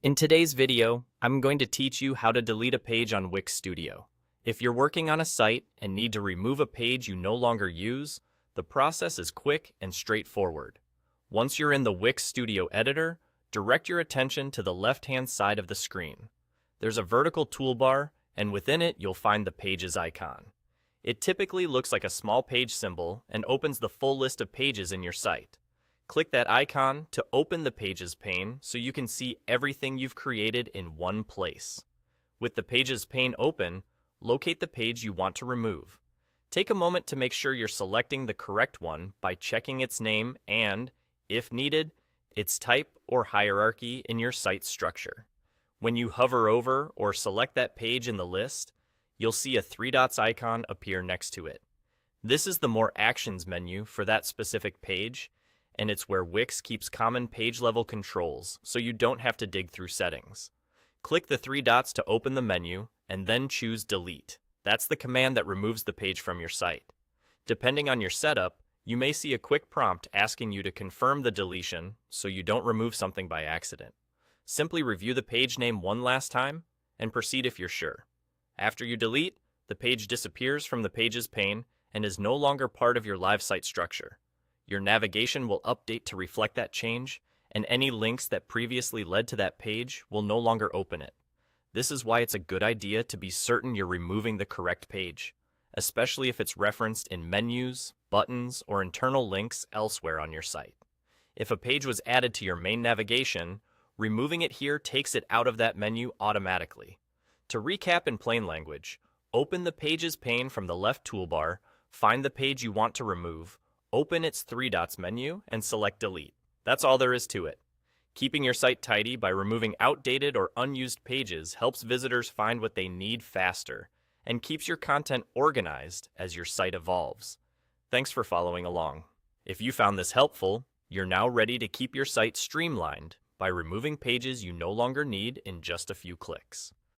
In today's video, I'm going to teach you how to delete a page on Wix Studio. If you're working on a site and need to remove a page you no longer use, the process is quick and straightforward. Once you're in the Wix Studio editor, direct your attention to the left-hand side of the screen. There's a vertical toolbar, and within it you'll find the Pages icon. It typically looks like a small page symbol and opens the full list of pages in your site. Click that icon to open the Pages pane so you can see everything you've created in one place. With the Pages pane open, locate the page you want to remove. Take a moment to make sure you're selecting the correct one by checking its name and, if needed, its type or hierarchy in your site structure. When you hover over or select that page in the list, you'll see a three dots icon appear next to it. This is the More Actions menu for that specific page, and it's where Wix keeps common page-level controls, so you don't have to dig through settings. Click the three dots to open the menu, and then choose Delete. That's the command that removes the page from your site. Depending on your setup, you may see a quick prompt asking you to confirm the deletion so you don't remove something by accident. Simply review the page name one last time, and proceed if you're sure. After you delete, the page disappears from the Pages pane and is no longer part of your live site structure. Your navigation will update to reflect that change, and any links that previously led to that page will no longer open it. This is why it's a good idea to be certain you're removing the correct page, especially if it's referenced in menus, buttons, or internal links elsewhere on your site. If a page was added to your main navigation, removing it here takes it out of that menu automatically. To recap in plain language, open the Pages pane from the left toolbar, find the page you want to remove, open its three dots menu, and select Delete. That's all there is to it. Keeping your site tidy by removing outdated or unused pages helps visitors find what they need faster and keeps your content organized as your site evolves. Thanks for following along. If you found this helpful, you're now ready to keep your site streamlined by removing pages you no longer need in just a few clicks.